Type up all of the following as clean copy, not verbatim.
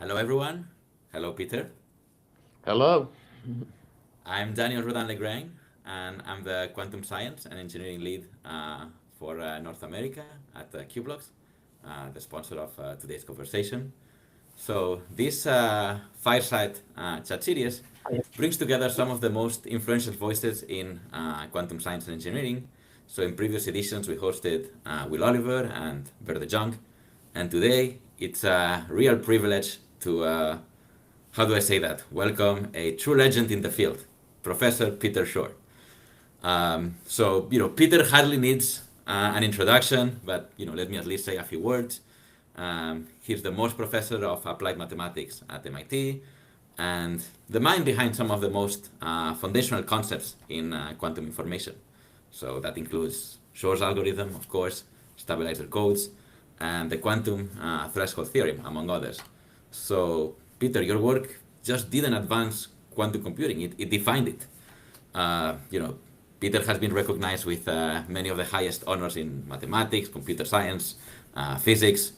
Hello, everyone. Hello, Peter. Hello. I'm Daniel Rodan-Legrand, and I'm the Quantum Science and Engineering Lead for North America at Qblox, the sponsor of today's conversation. So, this fireside chat series brings together some of the most influential voices in quantum science and engineering. So, in previous editions, we hosted Will Oliver and Bert de Jong, and today it's a real privilege to how do I say that? Welcome a true legend in the field, Professor Peter Shor. Peter hardly needs an introduction, but let me at least say a few words. He's the Morse Professor of Applied Mathematics at MIT, and the mind behind some of the most foundational concepts in quantum information. So that includes Shor's algorithm, of course, stabilizer codes, and the quantum threshold theorem, among others. So, Peter, your work just didn't advance quantum computing, it defined it. Uh, you know, Peter has been recognized with many of the highest honors in mathematics, computer science, physics,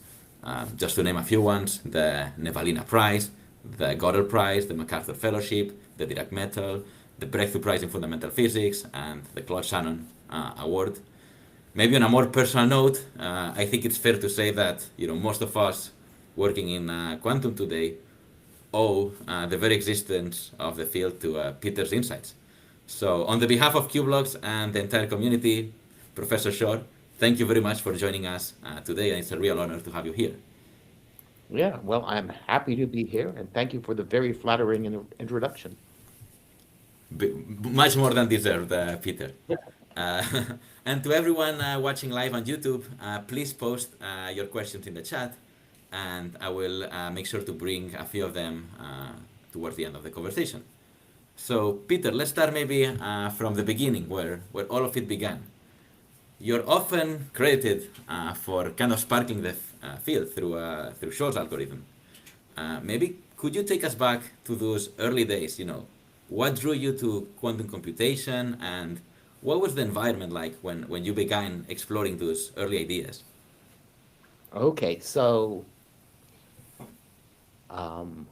just to name a few ones: the Nevalina Prize, the Goddard Prize, the MacArthur Fellowship, the Dirac Medal, the Breakthrough Prize in Fundamental Physics, and the Claude Shannon Award. Maybe on a more personal note, I think it's fair to say that most of us working in quantum today owe the very existence of the field to Peter's insights. So, on the behalf of Qblox and the entire community, Professor Shor, thank you very much for joining us today, and it's a real honor to have you here. Yeah, well, I'm happy to be here, and thank you for the very flattering introduction. Much more than deserved, Peter. Uh, and to everyone watching live on YouTube, please post your questions in the chat, and I will make sure to bring a few of them towards the end of the conversation. So, Peter, let's start maybe from the beginning, where all of it began. You're often credited for kind of sparking the field through Shor's algorithm. Maybe could you take us back to those early days? What drew you to quantum computation, and what was the environment like when you began exploring those early ideas? Okay, so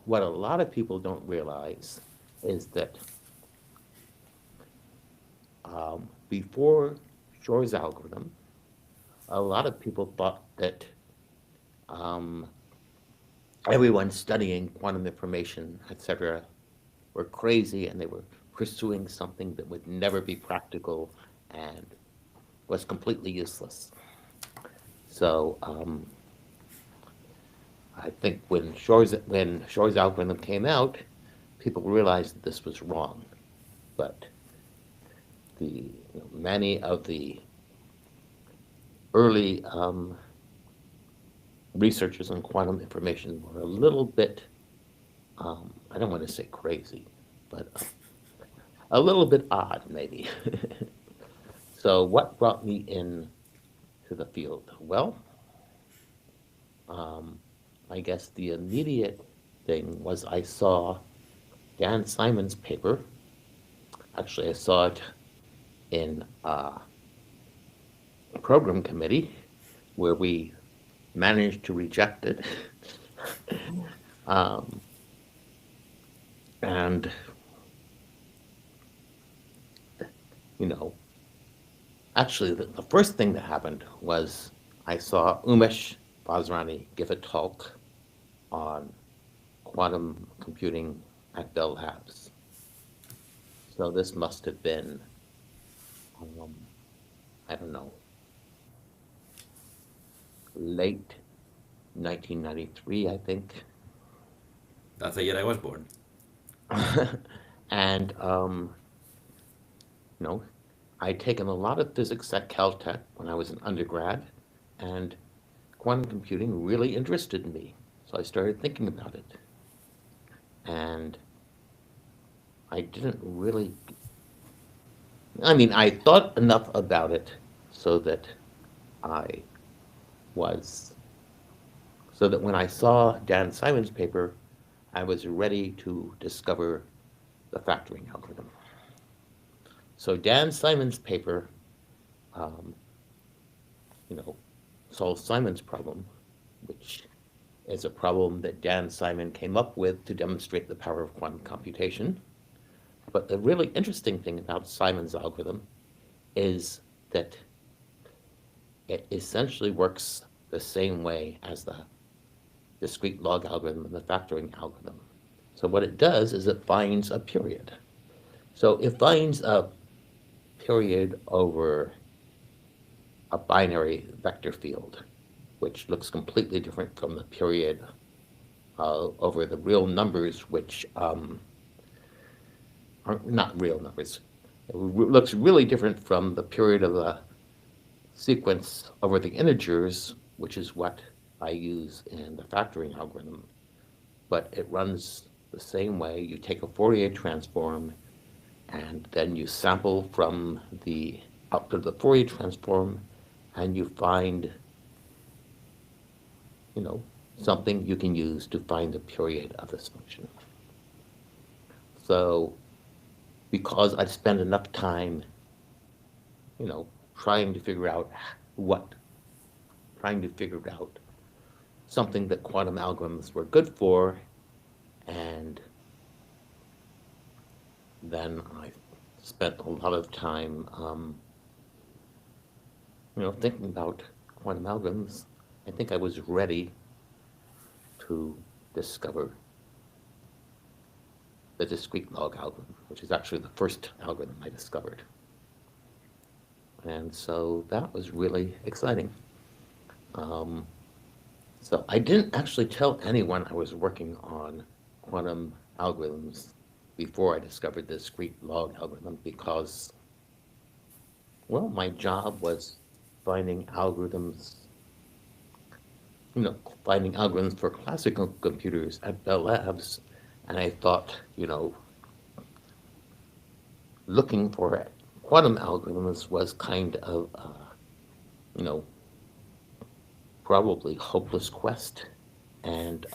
what a lot of people don't realize is that before Shor's algorithm, a lot of people thought that um, everyone studying quantum information, etc., were crazy and they were pursuing something that would never be practical and was completely useless. So I think when Shor's algorithm came out, people realized that this was wrong. But many of the early researchers on quantum information were a little bit, I don't want to say crazy, but a little bit odd, maybe. So what brought me in to the field? Well, um, I guess the immediate thing was I saw Dan Simon's paper. Actually, I saw it in a program committee where we managed to reject it. um, and, you know, actually, the first thing that happened was I saw Umesh Basrani give a talk on quantum computing at Bell Labs. So this must have been, um, I don't know, late 1993, I think. That's the year I was born. And, you know, I'd taken a lot of physics at Caltech when I was an undergrad, and quantum computing really interested me. So I started thinking about it. And I didn't really, I mean, I thought enough about it so that I was, so that when I saw Dan Simon's paper, I was ready to discover the factoring algorithm. So Dan Simon's paper, um, you know, solves Simon's problem, which is a problem that Dan Simon came up with to demonstrate the power of quantum computation. But the really interesting thing about Simon's algorithm is that it essentially works the same way as the discrete log algorithm and the factoring algorithm. So what it does is it finds a period. So it finds a period over a binary vector field, which looks completely different from the period over the real numbers, which are not real numbers. It looks really different from the period of the sequence over the integers, which is what I use in the factoring algorithm. But it runs the same way. You take a Fourier transform, and then you sample from the output of the Fourier transform, and you find, something you can use to find the period of this function. So because I've spent enough time, trying to figure out trying to figure out something that quantum algorithms were good for, and then I spent a lot of time, thinking about quantum algorithms. I think I was ready to discover the discrete log algorithm, which is actually the first algorithm I discovered. And so that was really exciting. So I didn't actually tell anyone I was working on quantum algorithms before I discovered the discrete log algorithm because, well, my job was finding algorithms, finding algorithms for classical computers at Bell Labs. And I thought, looking for quantum algorithms was kind of, probably hopeless quest. And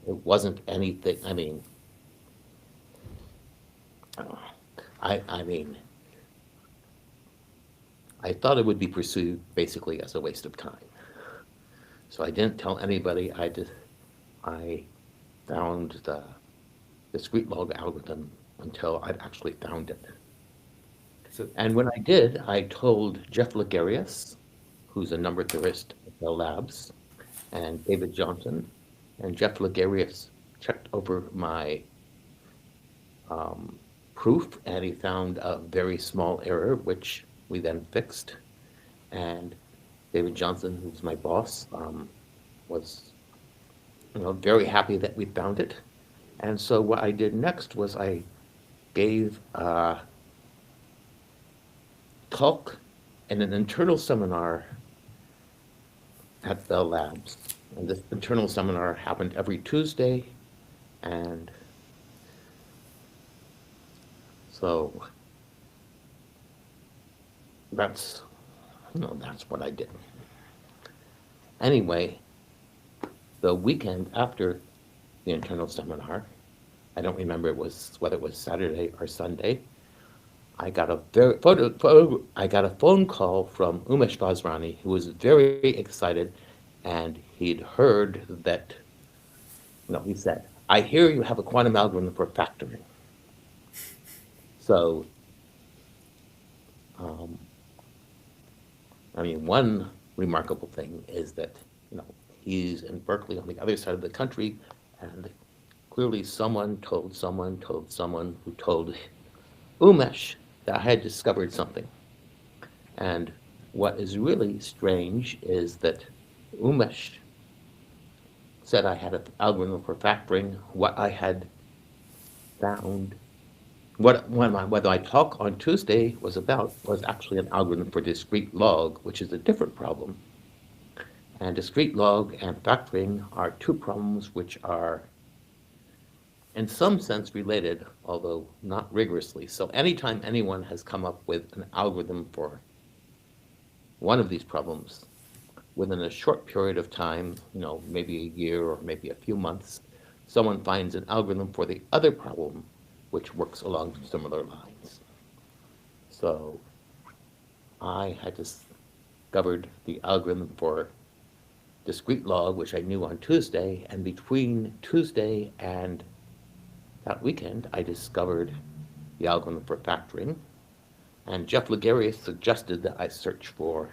it wasn't anything, I mean, I thought it would be pursued basically as a waste of time. So I didn't tell anybody. I found the discrete log algorithm until I'd actually found it. So, And when I did, I told Jeff Legarius, who's a number theorist at Bell Labs, and David Johnson. And Jeff Legarius checked over my proof, and he found a very small error, which we then fixed. And David Johnson, who's my boss, was very happy that we found it. And so what I did next was I gave a talk in an internal seminar at Bell Labs. And this internal seminar happened every Tuesday. And so that's what I did. Anyway, the weekend after the internal seminar, I don't remember whether it was Saturday or Sunday, I got a phone call from Umesh Vazrani, who was very excited, and he'd heard that, he said, "I hear you have a quantum algorithm for factoring." So, one remarkable thing is that, he's in Berkeley on the other side of the country, and clearly someone told someone told someone who told Umesh that I had discovered something. And what is really strange is that Umesh said I had an algorithm for factoring. What I had found, whether I talk on Tuesday was actually an algorithm for discrete log, which is a different problem. And discrete log and factoring are two problems which are in some sense related, although not rigorously. So anytime anyone has come up with an algorithm for one of these problems, within a short period of time, maybe a year or maybe a few months, someone finds an algorithm for the other problem, which works along similar lines. So I had discovered the algorithm for discrete log, which I knew on Tuesday, and between Tuesday and that weekend, I discovered the algorithm for factoring. And Jeff Ligarius suggested that I search for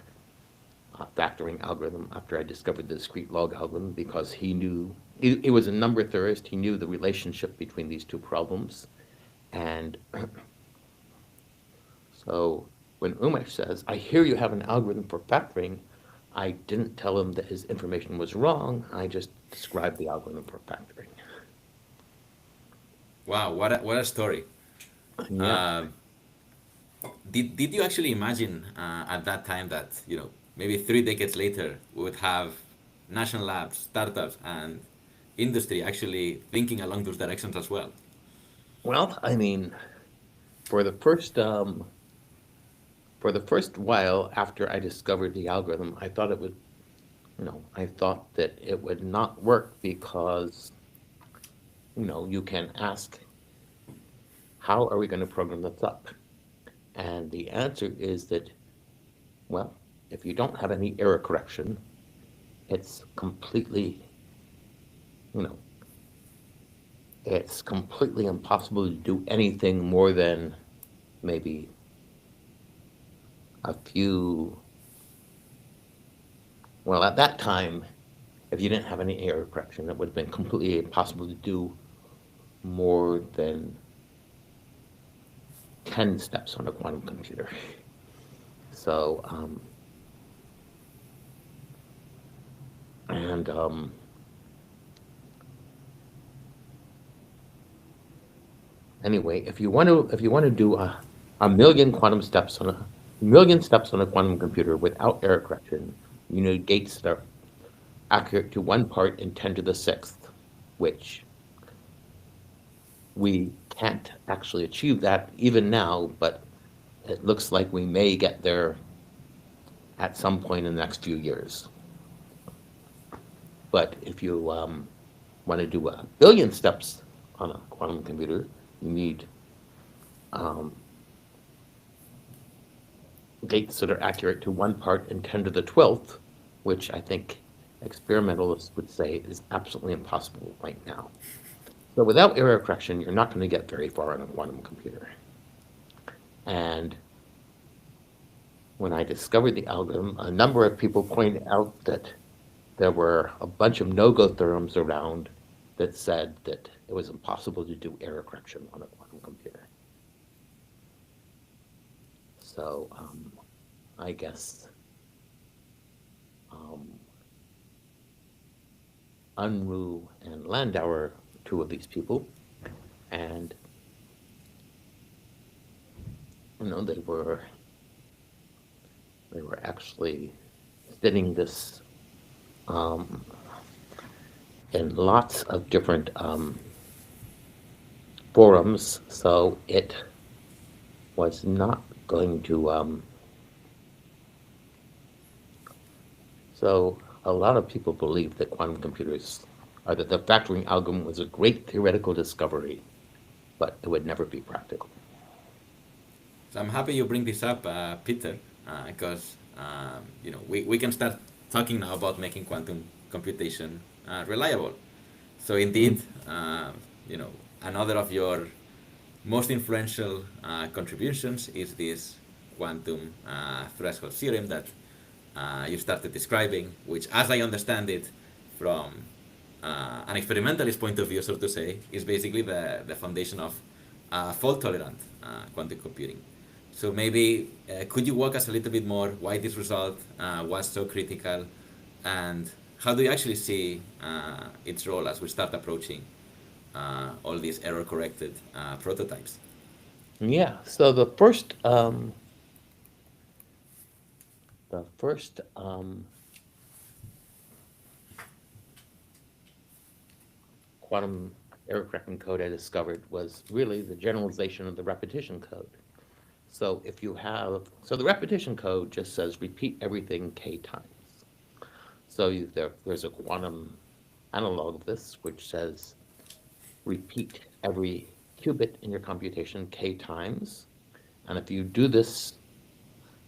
a factoring algorithm after I discovered the discrete log algorithm because he knew, he was a number theorist, he knew the relationship between these two problems. And so when Umesh says, I hear you have an algorithm for factoring, I didn't tell him that his information was wrong. I just described the algorithm for factoring. Wow, what a story. Yeah. Uh, did you actually imagine at that time that, maybe 3 decades later we would have national labs, startups, and industry actually thinking along those directions as well? Well, I mean, for the first for the first while after I discovered the algorithm, I thought it would, I thought that it would not work because, you can ask, how are we going to program this up? And the answer is that, well, if you don't have any error correction, it's completely, you know, it's completely impossible to do anything more than maybe a few. Well, at that time, if you didn't have any error correction, it would have been completely impossible to do more than 10 steps on a quantum computer. So, and anyway, if you want to do a million steps on a quantum computer without error correction, you need gates that are accurate to 1 part in 10 to the 6th, which we can't actually achieve that even now, but it looks like we may get there at some point in the next few years. But if you want to do a billion steps on a quantum computer, you need um, gates that are accurate to 1 part in 10 to the 12th, which I think experimentalists would say is absolutely impossible right now. So without error correction, you're not going to get very far on a quantum computer. And when I discovered the algorithm, a number of people pointed out that there were a bunch of no-go theorems around that said that it was impossible to do error correction on a quantum computer. So I guess um, Unruh and Landauer, two of these people, and they were actually studying this um, in lots of different forums, so it was not going to. So a lot of people believe that quantum computers, or that the factoring algorithm was a great theoretical discovery, but it would never be practical. So I'm happy you bring this up, Peter, because we can start talking now about making quantum computation reliable. So Mm. indeed, you know, another of your most influential contributions is this quantum threshold theorem that you started describing, which, as I understand it, from an experimentalist point of view, so to say, is basically the foundation of fault tolerant quantum computing. So maybe could you walk us a little bit more why this result was so critical, and how do you actually see its role as we start approaching all these error corrected prototypes? Yeah. So the first quantum error correcting code I discovered was really the generalization of the repetition code. So the repetition code just says repeat everything k times. So there's a quantum analog of this which says repeat every qubit in your computation k times. And if you do this,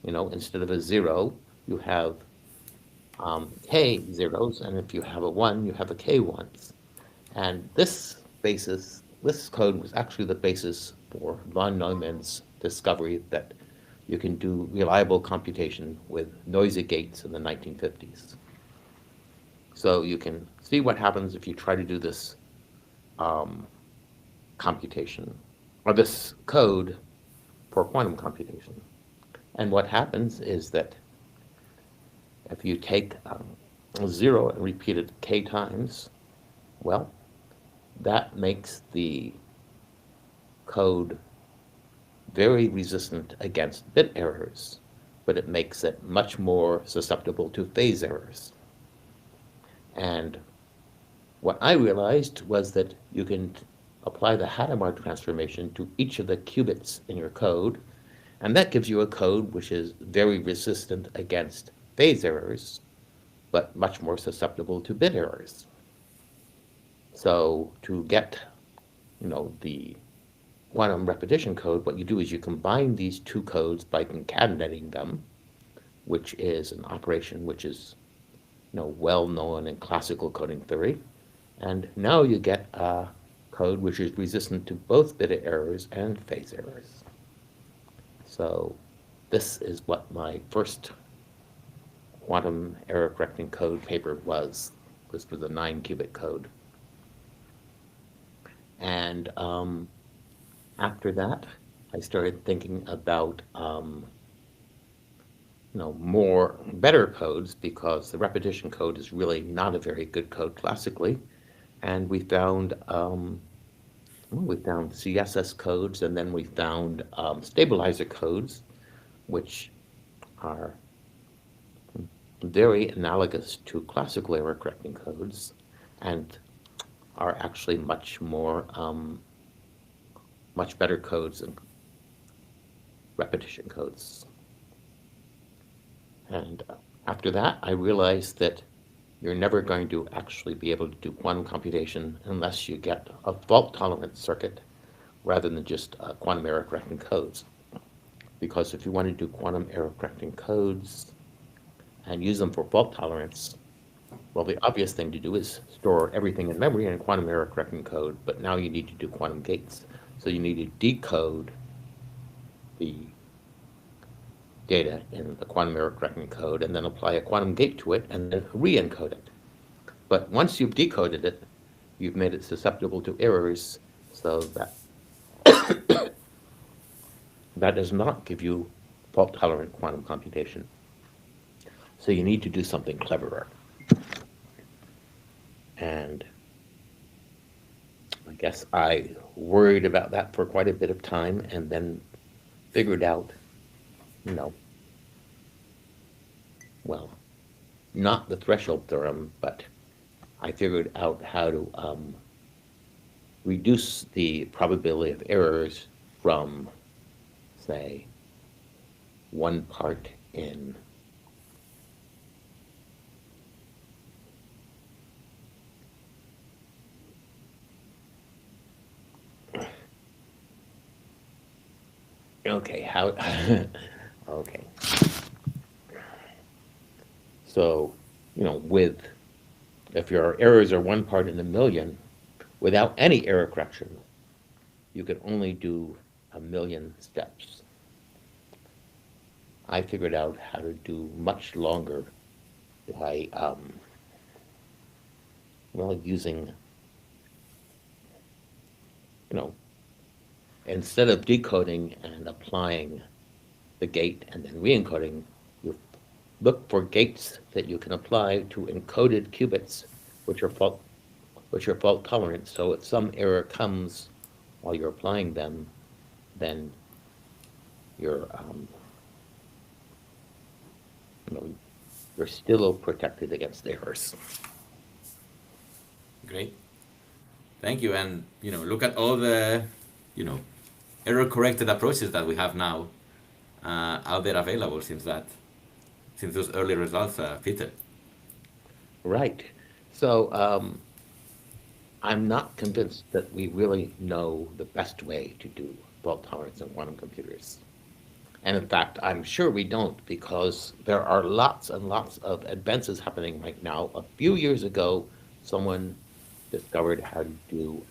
instead of a zero, you have k zeros, and if you have a 1, you have a k ones. And this code was actually the basis for von Neumann's discovery that you can do reliable computation with noisy gates in the 1950s. So you can see what happens if you try to do this um, computation, or this code for quantum computation. And what happens is that if you take 0 and repeat it k times, well, that makes the code very resistant against bit errors, but it makes it much more susceptible to phase errors. And what I realized was that you can apply the Hadamard transformation to each of the qubits in your code, and that gives you a code which is very resistant against phase errors, but much more susceptible to bit errors. So to get, the quantum repetition code, what you do is you combine these two codes by concatenating them, which is an operation which is well known in classical coding theory. And now you get a code which is resistant to both bit errors and phase errors. So this is what my first quantum error correcting code paper was. This was a 9-qubit code. And after that, I started thinking about more better codes, because the repetition code is really not a very good code classically. And we found CSS codes, and then we found stabilizer codes, which are very analogous to classical error correcting codes, and are actually much better codes than repetition codes. And after that, I realized that you're never going to actually be able to do quantum computation unless you get a fault-tolerant circuit rather than just quantum error correcting codes. Because if you want to do quantum error correcting codes and use them for fault tolerance, well, the obvious thing to do is store everything in memory in quantum error correcting code, but now you need to do quantum gates. So you need to decode the data in the quantum error correcting code and then apply a quantum gate to it and then re-encode it. But once you've decoded it, you've made it susceptible to errors, so that does not give you fault-tolerant quantum computation. So you need to do something cleverer. And I guess I worried about that for quite a bit of time, and then figured out, well, not the threshold theorem, but I figured out how to reduce the probability of errors from, say, 1 part in okay, how okay. So, with if your errors are 1 part in a million, without any error correction, you could only do 1,000,000 steps. I figured out how to do much longer by, using, you know, instead of decoding and applying the gate and then re-encoding, you look for gates that you can apply to encoded qubits, which are fault tolerant. So if some error comes while you're applying them, then you're you know, you're still protected against errors. Great. Thank you. And, look at all the, you know, error corrected approaches that we have now out there available since those early results, Peter. Right. So I'm not convinced that we really know the best way to do fault tolerance in quantum computers. And in fact, I'm sure we don't because there are lots and lots of advances happening right now. A few years ago, someone discovered how to do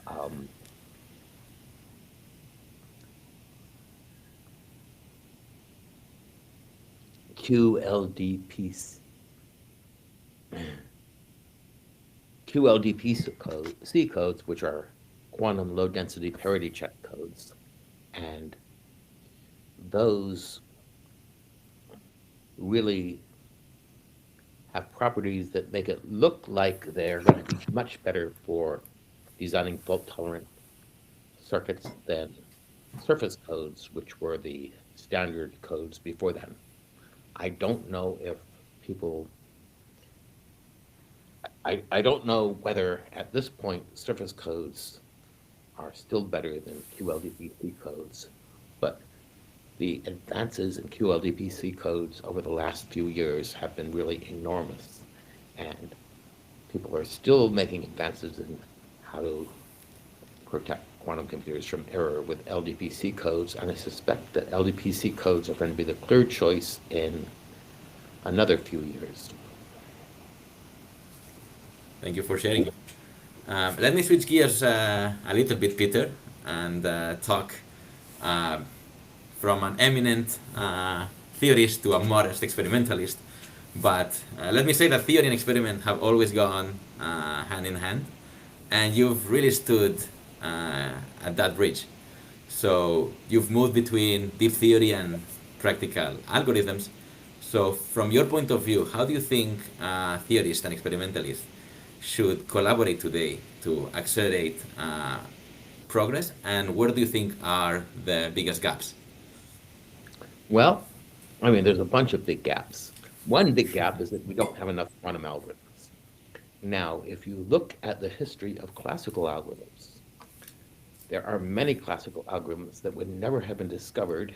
QLDPC, C codes, which are quantum low density parity check codes. And those really have properties that make it look like they're going to be much better for designing fault tolerant circuits than surface codes, which were the standard codes before then. I don't know if people, I don't know whether at this point surface codes are still better than QLDPC codes, but the advances in QLDPC codes over the last few years have been really enormous. And people are still making advances in how to protect quantum computers from error with LDPC codes, and I suspect that LDPC codes are going to be the clear choice in another few years. Thank you for sharing. Let me switch gears a little bit, Peter, and talk uh, from an eminent theorist to a modest experimentalist. But let me say that theory and experiment have always gone hand in hand, and you've really stood at that bridge. So you've moved between deep theory and practical algorithms. So from your point of view, how do you think theorists and experimentalists should collaborate today to accelerate progress, and where do you think are the biggest gaps? Well, I mean, there's a bunch of big gaps. One big gap is that we don't have enough quantum algorithms. Now, if you look at the history of classical algorithms, there are many classical algorithms that would never have been discovered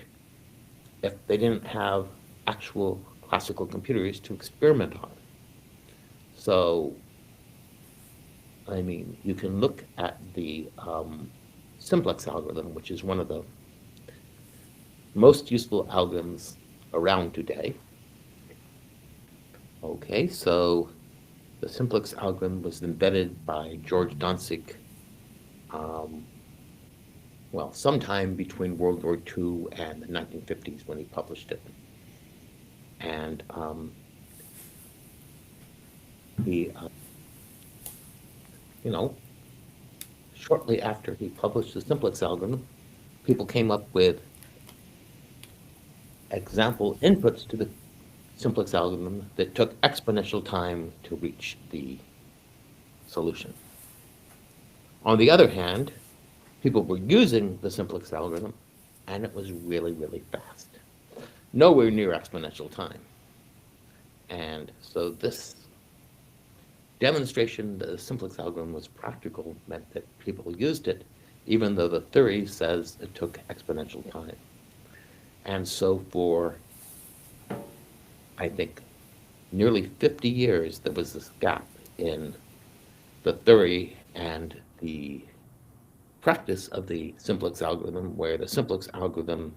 if they didn't have actual classical computers to experiment on. So, I mean, you can look at the simplex algorithm, which is one of the most useful algorithms around today. Okay, so the simplex algorithm was invented by George Dantzig, um, well, sometime between World War II and the 1950s when he published it. And he, you know, shortly after he published the simplex algorithm, people came up with example inputs to the simplex algorithm that took exponential time to reach the solution. On the other hand, people were using the simplex algorithm, and it was really, really fast. Nowhere near exponential time. And so this demonstration that the simplex algorithm was practical meant that people used it, even though the theory says it took exponential time. And so for, I think, nearly 50 years, there was this gap in the theory and the practice of the simplex algorithm, where the simplex algorithm,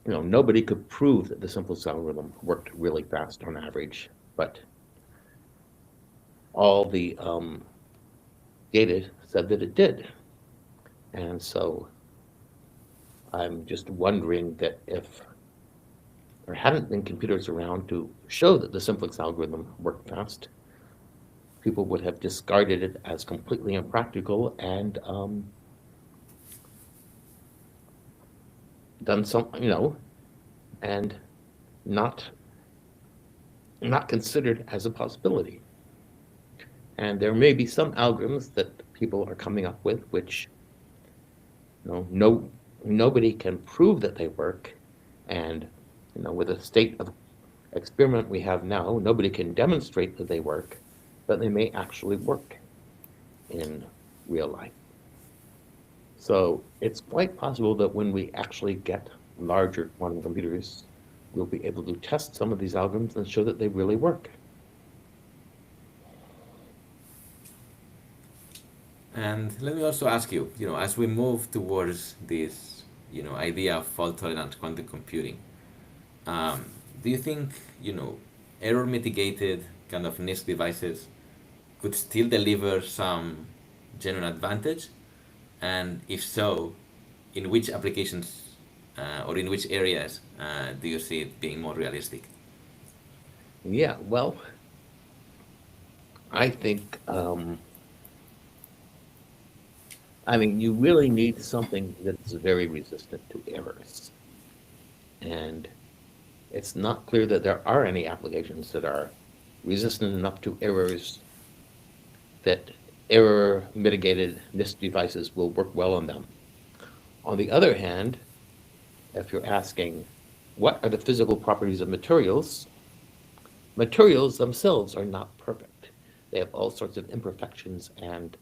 nobody could prove that the simplex algorithm worked really fast on average, but all the data said that it did. And so I'm just wondering that if there hadn't been computers around to show that the simplex algorithm worked fast, people would have discarded it as completely impractical and done some, and not considered as a possibility. And there may be some algorithms that people are coming up with which nobody can prove that they work, and with the state of experiment we have now, nobody can demonstrate that they work, but they may actually work in real life. So it's quite possible that when we actually get larger quantum computers, we'll be able to test some of these algorithms and show that they really work. And let me also ask you, as we move towards this idea of fault-tolerant quantum computing. Um, do you think, you know, error-mitigated kind of NISK devices could still deliver some genuine advantage? And if so, in which applications or in which areas do you see it being more realistic? Yeah, well, I think, you really need something that's very resistant to errors. And it's not clear that there are any applications that are resistant enough to errors that error mitigated NIST devices will work well on them. On the other hand, if you're asking what are the physical properties of materials, materials themselves are not perfect. They have all sorts of imperfections and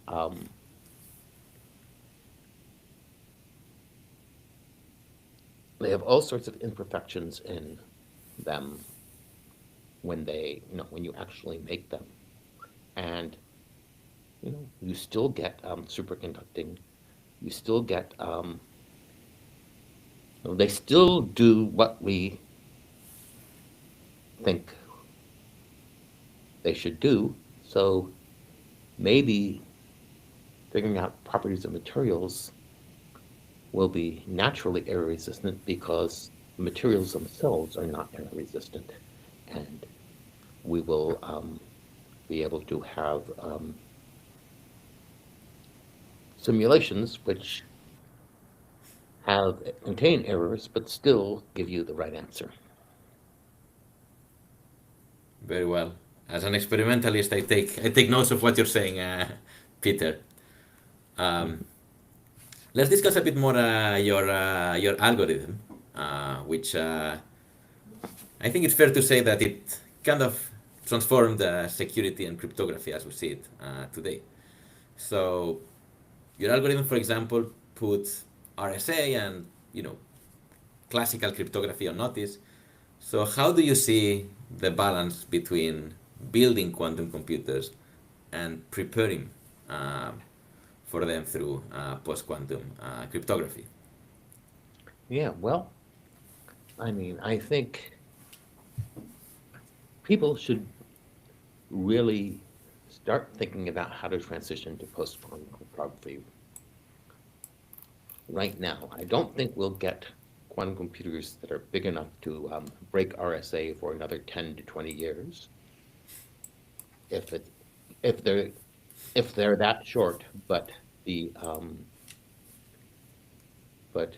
they have all sorts of imperfections in them when when you actually make them. And, you still get superconducting. You still get, they still do what we think they should do. So maybe figuring out properties of materials will be naturally error resistant because materials themselves are not error resistant. And we will be able to have simulations which have contain errors but still give you the right answer. Very well. As an experimentalist, I take notes of what you're saying, Peter. Um, let's discuss a bit more your algorithm, which I think it's fair to say that it kind of transformed security and cryptography as we see it today. So your algorithm, for example, puts RSA and classical cryptography on notice. So how do you see the balance between building quantum computers and preparing uh, for them through post-quantum cryptography? Yeah, well, I think people should really start thinking about how to transition to post-quantum cryptography right now. I don't think we'll get quantum computers that are big enough to break RSA for another 10 to 20 years. If it, if they're if they're that short, the but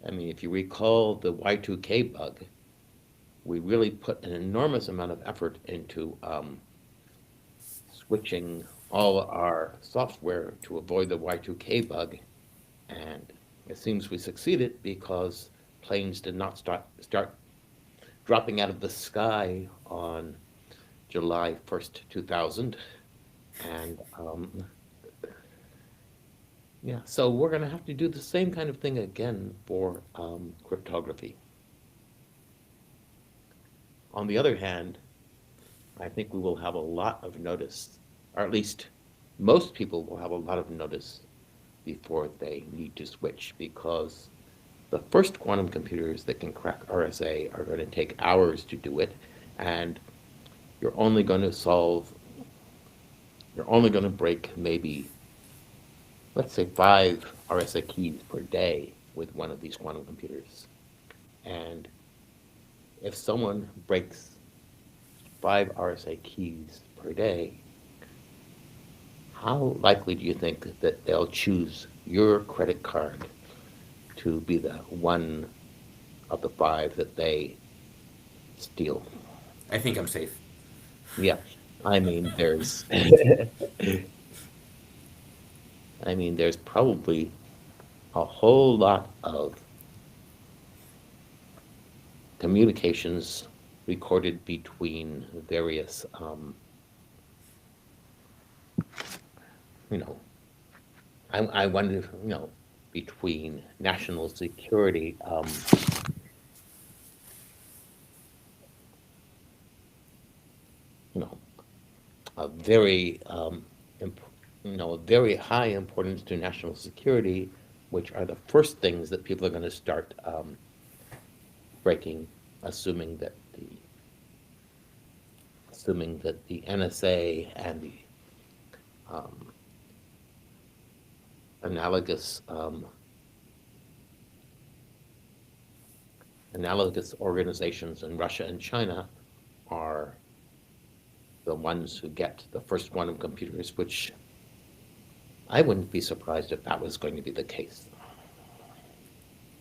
if you recall the Y2K bug, we really put an enormous amount of effort into switching all our software to avoid the Y2K bug, and it seems we succeeded because planes did not start dropping out of the sky on July 1st, 2000. And yeah, so we're going to have to do the same kind of thing again for cryptography. On the other hand, I think we will have a lot of notice, or at least most people will have a lot of notice before they need to switch, because the first quantum computers that can crack RSA are going to take hours to do it, and you're only going to solve, you're only going to break maybe, let's say, 5 RSA keys per day with one of these quantum computers. And if someone breaks 5 RSA keys per day, how likely do you think that they'll choose your credit card to be the one of the 5 that they steal? I think I'm safe. Yeah, there's, there's probably a whole lot of communications recorded between various, you know, I wonder, between national security, you know, a very, a very high importance to national security which are the first things that people are going to start breaking, assuming that the NSA and the um, analogous organizations in Russia and China are the ones who get the first quantum computers, which I wouldn't be surprised if that was going to be the case.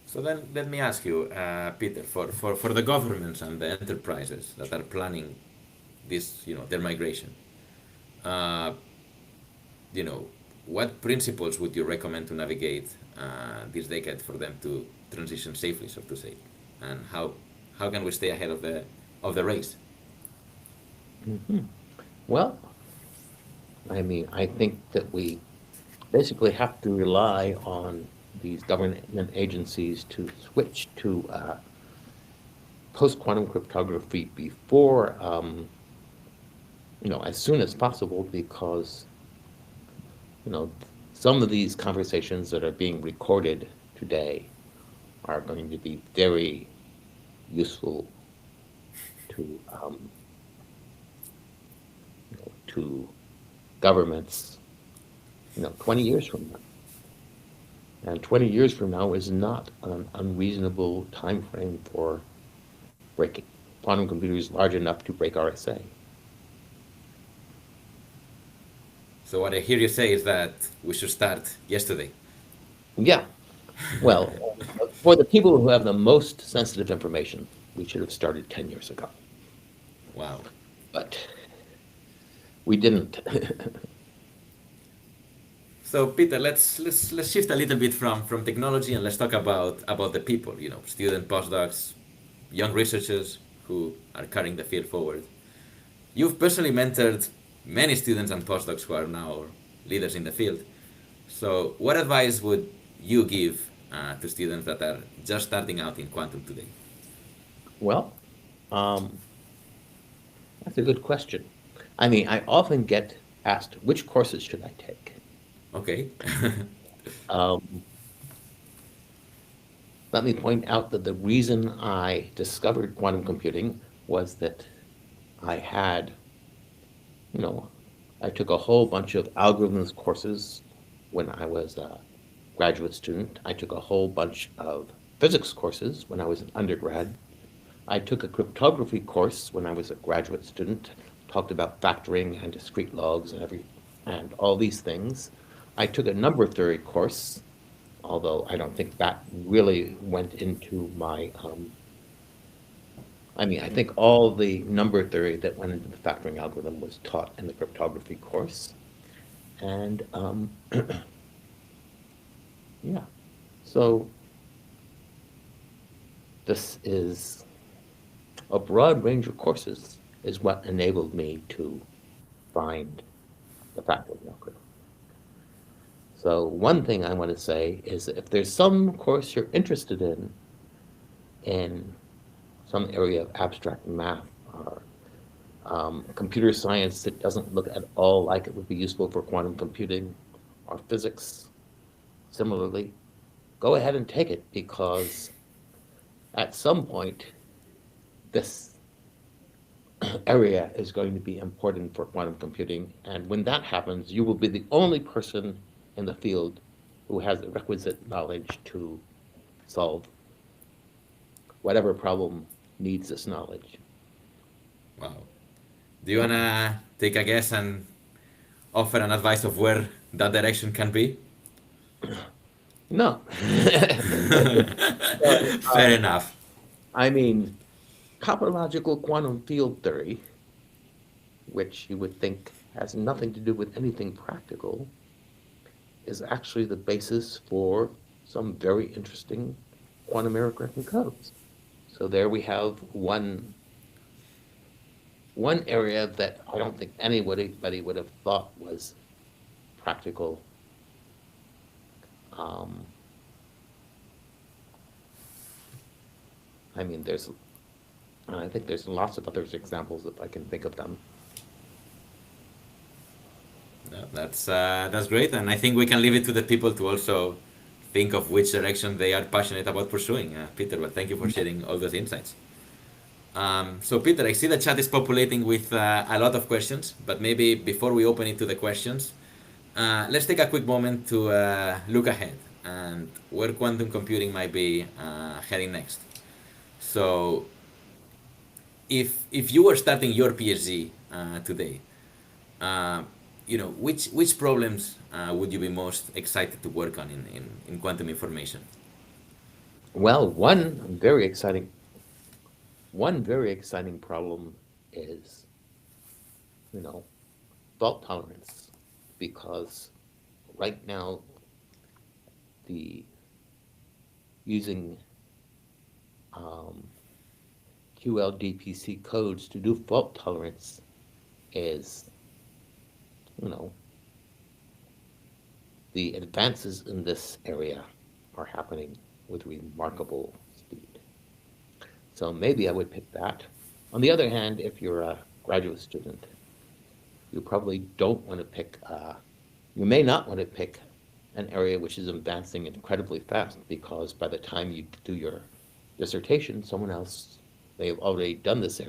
So then let me ask you, Peter, for the governments and the enterprises that are planning this, their migration, uh, you know, what principles would you recommend to navigate this decade for them to transition safely, so to say, and how can we stay ahead of the race? Mhm. Well, I mean, I think that we basically have to rely on these government agencies to switch to post-quantum cryptography before, as soon as possible, because, you know, some of these conversations that are being recorded today are going to be very useful to, to governments, 20 years from now. And 20 years from now is not an unreasonable time frame for breaking quantum computers large enough to break RSA. So what I hear you say is that we should start yesterday. Yeah, well, for the people who have the most sensitive information, we should have started 10 years ago. Wow. But we didn't. So Peter, let's shift a little bit from technology and let's talk about the people. Student postdocs, young researchers who are carrying the field forward. You've personally mentored many students and postdocs who are now leaders in the field. So, what advice would you give to students that are just starting out in quantum today? Well, um, that's a good question. I mean, I often get asked, which courses should I take? Okay. Um, Let me point out that the reason I discovered quantum computing was that I had, you know, I took a whole bunch of algorithms courses when I was a graduate student. I took a whole bunch of physics courses when I was an undergrad. I took a cryptography course when I was a graduate student, talked about factoring and discrete logs and all these things. I took a number theory course, although I don't think that really went into my, I think all the number theory that went into the factoring algorithm was taught in the cryptography course. And yeah, so this is a broad range of courses is what enabled me to find the factoring algorithm. So one thing I want to say is that if there's some course you're interested in some area of abstract math or computer science that doesn't look at all like it would be useful for quantum computing or physics, similarly, go ahead and take it because at some point this area is going to be important for quantum computing. And when that happens, you will be the only person in the field who has the requisite knowledge to solve whatever problem needs this knowledge. Wow. Do you wanna take a guess and offer an advice of where that direction can be? No. Fair enough. I mean, topological quantum field theory, which you would think has nothing to do with anything practical, is actually the basis for some very interesting quantum error-correcting codes. So there we have one area that I don't think anybody would have thought was practical. Um, I mean, I think there's lots of other examples if I can think of them. No, that's great, and I think we can leave it to the people to also think of which direction they are passionate about pursuing, Peter. But thank you for sharing all those insights. So, Peter, I see the chat is populating with a lot of questions, but maybe before we open it to the questions, let's take a quick moment to look ahead and where quantum computing might be heading next. So, if you were starting your PhD today, uh, which problems would you be most excited to work on in quantum information? Well, one very exciting problem is, you know, fault tolerance, because right now the using um, QLDPC codes to do fault tolerance is, you know, the advances in this area are happening with remarkable speed. So maybe I would pick that. On the other hand, if you're a graduate student, you probably don't want to pick, you may not want to pick an area which is advancing incredibly fast, because by the time you do your dissertation, someone else may have already done this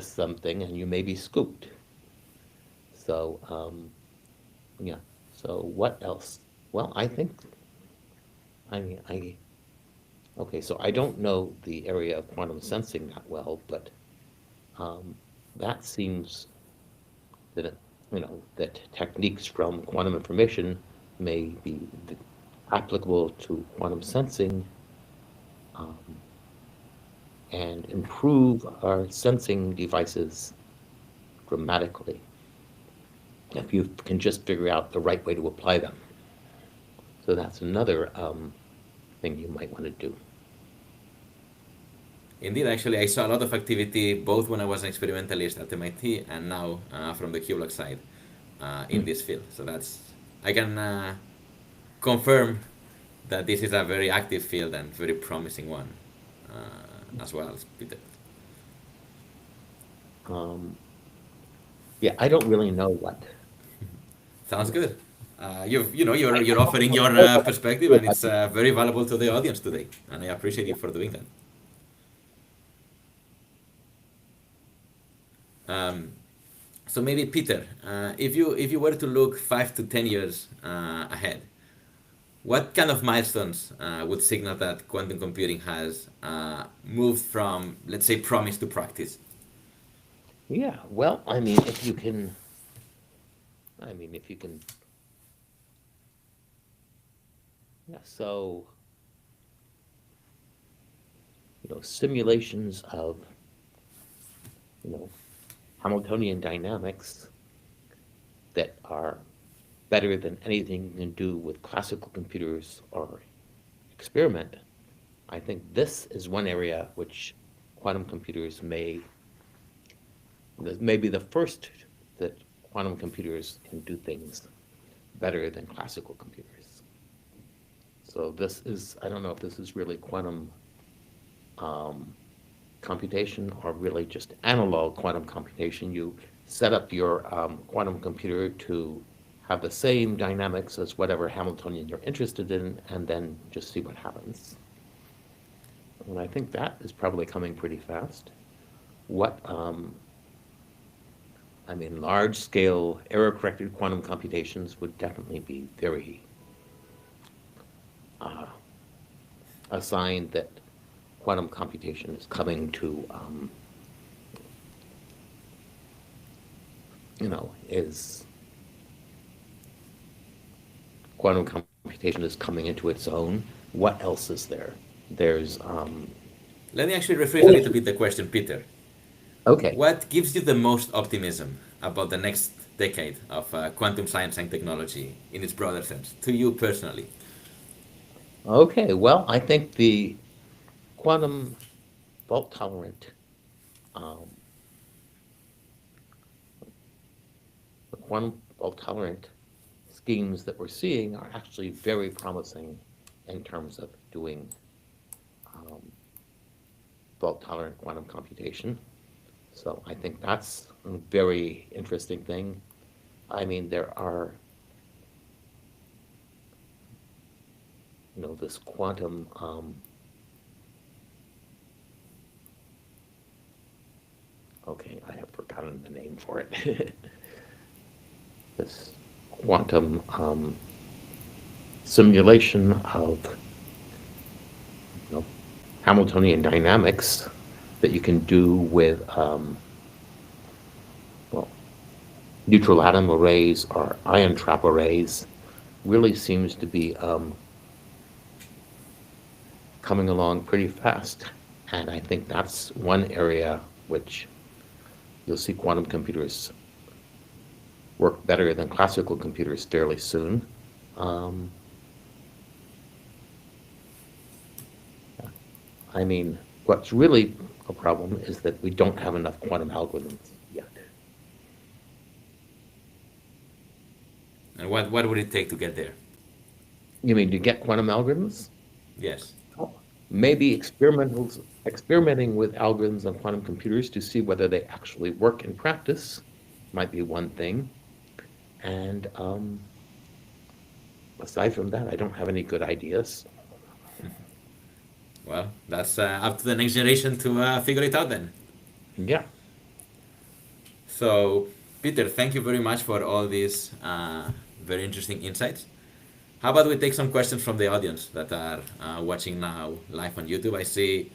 something, and you may be scooped. So, yeah. So what else? Well, I think, I mean, okay, so I don't know the area of quantum sensing that well, but um, that seems that, that techniques from quantum information may be applicable to quantum sensing, um, and improve our sensing devices dramatically if you can just figure out the right way to apply them. So that's another thing you might want to do. Indeed, actually, I saw a lot of activity both when I was an experimentalist at MIT and now from the Qblox side in this field. So I can confirm that this is a very active field and very promising one as well, Peter. Um, yeah, I don't really know what. Sounds You know, good. You're offering your perspective, and it's very valuable to the audience today, and I appreciate you for doing that. Um, so maybe Peter, if you were to look 5 to 10 years ahead, what kind of milestones would signal that quantum computing has moved from, let's say, promise to practice? yeah, well, if you can, yeah, so, simulations of, you know, Hamiltonian dynamics that are better than anything you can do with classical computers or experiment. I think this is one area which quantum computers may be the first that quantum computers can do things better than classical computers. So this is, I don't know if this is really quantum um, computation or really just analog quantum computation. You set up your quantum computer to have the same dynamics as whatever Hamiltonian you're interested in, and then just see what happens. And I think that is probably coming pretty fast. What, large-scale error-corrected quantum computations would definitely be very uh, a sign that quantum computation is coming to, is quantum computation is coming into its own. What else is there? There's, Let me actually rephrase a little bit the question, Peter. okay, What gives you the most optimism about the next decade of quantum science and technology in its broader sense, to you personally? okay. Well, I think quantum fault tolerant, um, the quantum fault tolerant schemes that we're seeing are actually very promising in terms of doing um, fault tolerant quantum computation. So I think that's a very interesting thing. I mean, there are this quantum, okay, I have forgotten the name for it. This quantum simulation of you know, Hamiltonian dynamics that you can do with well, neutral atom arrays or ion trap arrays really seems to be coming along pretty fast. And I think that's one area which you'll see quantum computers work better than classical computers fairly soon. Um, I mean, what's really a problem is that we don't have enough quantum algorithms yet. And what would it take to get there? You mean to get quantum algorithms? Yes. Maybe experimenting with algorithms on quantum computers to see whether they actually work in practice might be one thing. And aside from that, I don't have any good ideas. Well, that's up to the next generation to figure it out then. Yeah. So, Peter, thank you very much for all these very interesting insights. How about we take some questions from the audience that are watching now live on YouTube? I see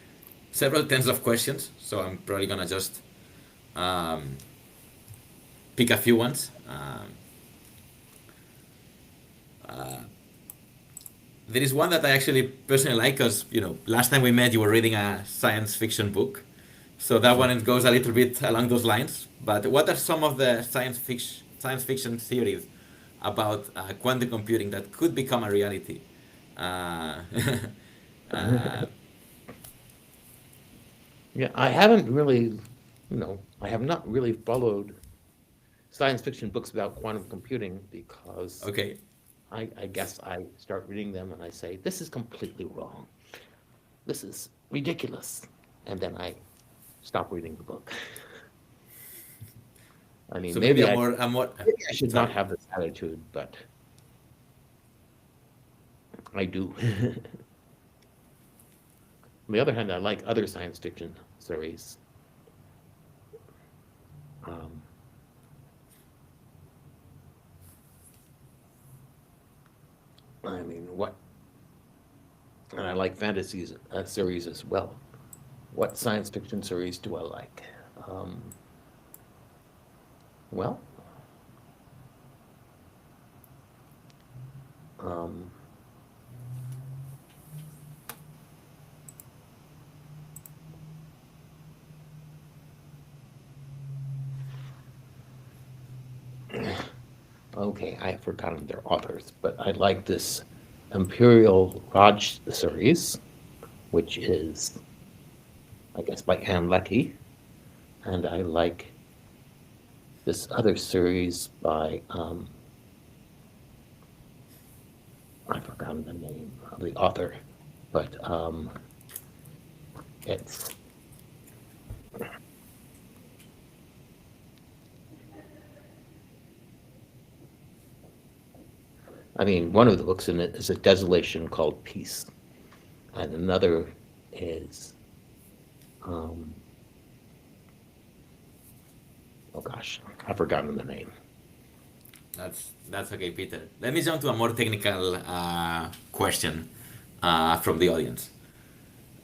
several tens of questions, so I'm probably gonna just um, pick a few ones. There is one that I actually personally like because last time we met you were reading a science fiction book, so that one it goes a little bit along those lines. But what are some of the science fiction theories about quantum computing that could become a reality? Uh, uh, Yeah, I haven't really, I have not really followed science fiction books about quantum computing because okay, I guess I start reading them and I say, this is completely wrong. This is ridiculous. And then I stop reading the book. I mean, so maybe maybe I should not sorry. have this attitude, but I do. On the other hand, I like other science fiction series. Um, I mean, and I like fantasies series as well. What science fiction series do I like? Um, well, um, okay, I have forgotten their authors, but I like this Imperial Raj series, which is, I guess, by Anne Leckie, and I like this other series by I've forgotten the name of the author, but it's I mean, one of the books in it is A Desolation Called Peace, and another is, um, oh gosh, I've forgotten the name. That's okay, Peter. Let me jump to a more technical question from the audience.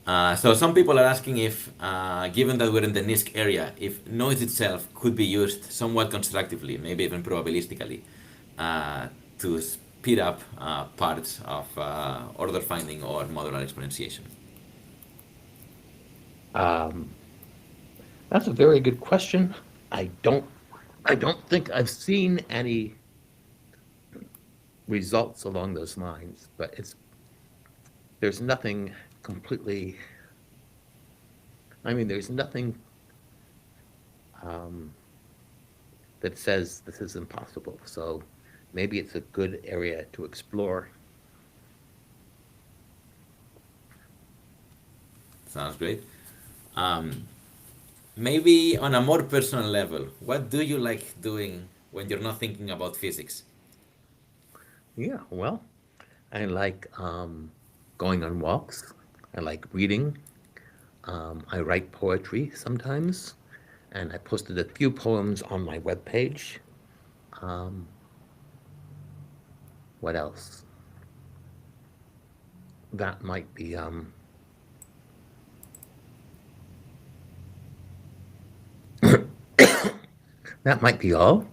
So some people are asking if, given that we're in the NISK area, if noise itself could be used somewhat constructively, maybe even probabilistically, uh, to speed up parts of order finding or modular exponentiation. Um, that's a very good question. I don't, I don't think I've seen any results along those lines, but there's nothing completely. I mean, there's nothing um, that says this is impossible. So maybe it's a good area to explore. Sounds great. Um, Maybe on a more personal level, what do you like doing when you're not thinking about physics? Yeah, well, I like. going on walks. I like reading. I write poetry sometimes, and I posted a few poems on my webpage. Um, what else? That might be that might be all.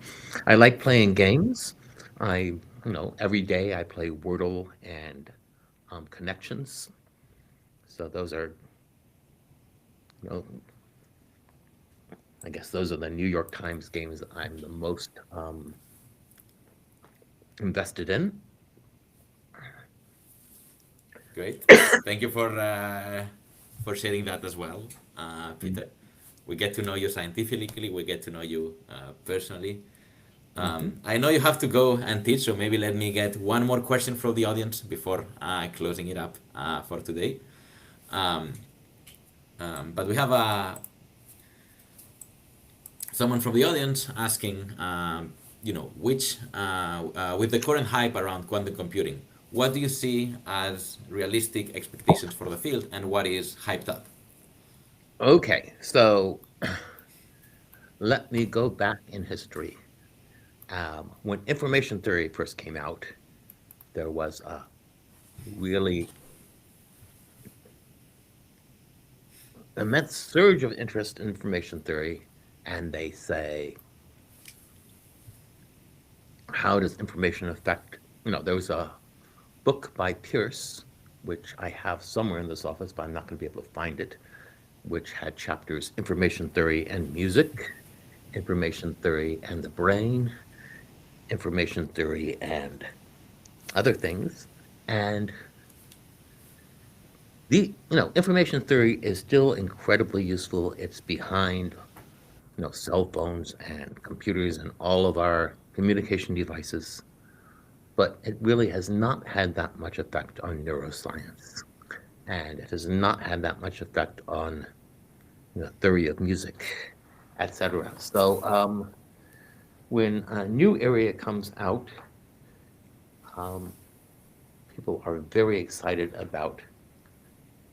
I like playing games. Every day I play Wordle and Connections. So those are, you know, I guess those are the New York Times games I'm the most invested in. Great. Thank you for sharing that as well, Peter. We get to know you scientifically. We get to know you personally. Mm-hmm. I know you have to go and teach, so maybe let me get one more question from the audience before closing it up for today. Um, but we have someone from the audience asking, which with the current hype around quantum computing, what do you see as realistic expectations for the field, and what is hyped up? Okay, so let me go back in history. When information theory first came out, there was a really immense surge of interest in information theory, and they say, how does information affect? There was a book by Pierce, which I have somewhere in this office, but I'm not going to be able to find it, which had chapters information theory and music, information theory and the brain, information theory and other things. And information theory is still incredibly useful. It's behind, cell phones and computers and all of our communication devices, but it really has not had that much effect on neuroscience. And it has not had that much effect on theory of music, etc. So when a new area comes out, um, people are very excited about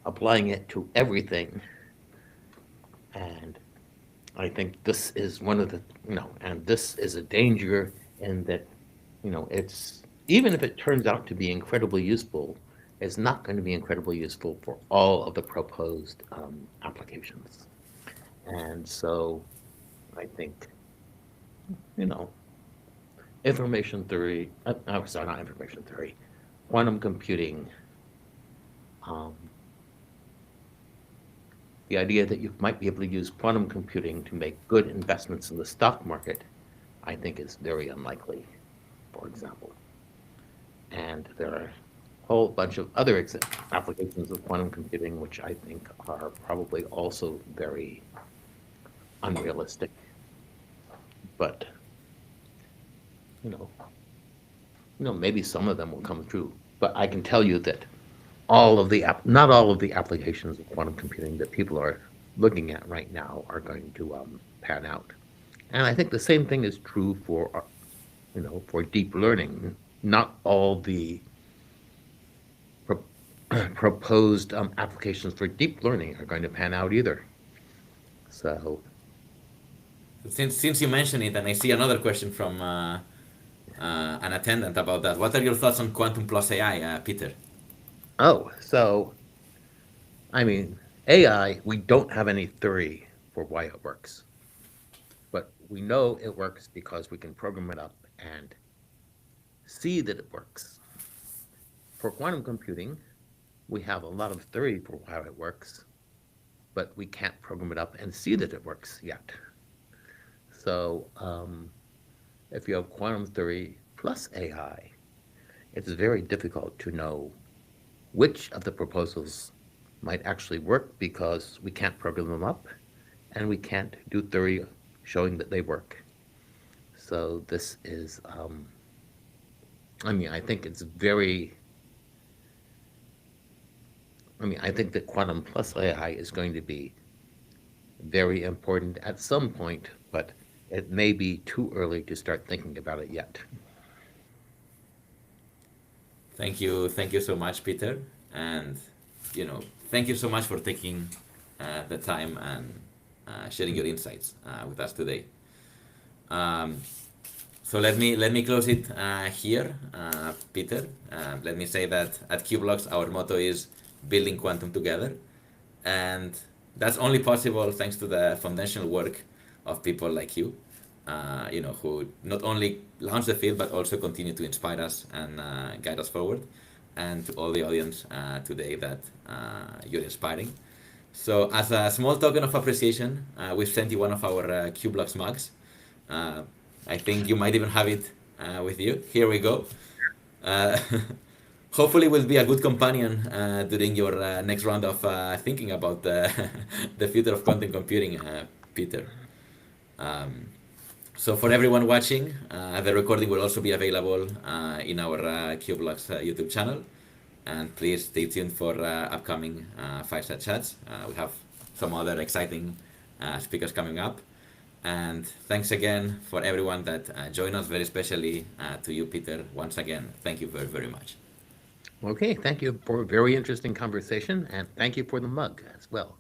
applying it to everything. And I think this is one of the, and this is a danger in that, it's, even if it turns out to be incredibly useful, it's not going to be incredibly useful for all of the proposed applications. And so I think, you know, information theory, sorry, not information theory, quantum computing, um, the idea that you might be able to use quantum computing to make good investments in the stock market, I think is very unlikely, for example. And there are a whole bunch of other applications of quantum computing, which I think are probably also very unrealistic. But, you know, maybe some of them will come true. But I can tell you that not all of the applications of quantum computing that people are looking at right now are going to pan out. And I think the same thing is true for, for deep learning. Not all the pro- proposed applications for deep learning are going to pan out either. So, Since you mentioned it, and I see another question from an attendant about that. What are your thoughts on quantum plus AI, Peter? so I mean, AI, we don't have any theory for why it works, but we know it works because we can program it up and see that it works. For quantum computing, we have a lot of theory for how it works, but we can't program it up and see that it works yet. So, if you have quantum theory plus AI, it's very difficult to know which of the proposals might actually work because we can't program them up and we can't do theory showing that they work. So this is, I think it's very, I think that quantum plus AI is going to be very important at some point, but it may be too early to start thinking about it yet. Thank you so much, Peter. And, thank you so much for taking the time and sharing your insights with us today. Um, so let me close it here, Peter. Let me say that at Qblox our motto is building quantum together, and that's only possible thanks to the foundational work of people like you, who not only launch the field but also continue to inspire us and guide us forward, and to all the audience today that you're inspiring. So, as a small token of appreciation, we've sent you one of our Qblox mugs. Uh, I think you might even have it with you. Here we go. Uh, Hopefully, will be a good companion during your next round of thinking about the future of quantum computing, Peter. Um, so, for everyone watching, the recording will also be available in our Qblox YouTube channel. And please stay tuned for upcoming fireside chats. We have some other exciting speakers coming up. And thanks again for everyone that joined us, very especially to you, Peter. Once again, thank you very, very much. Okay, thank you for a very interesting conversation, and thank you for the mug as well.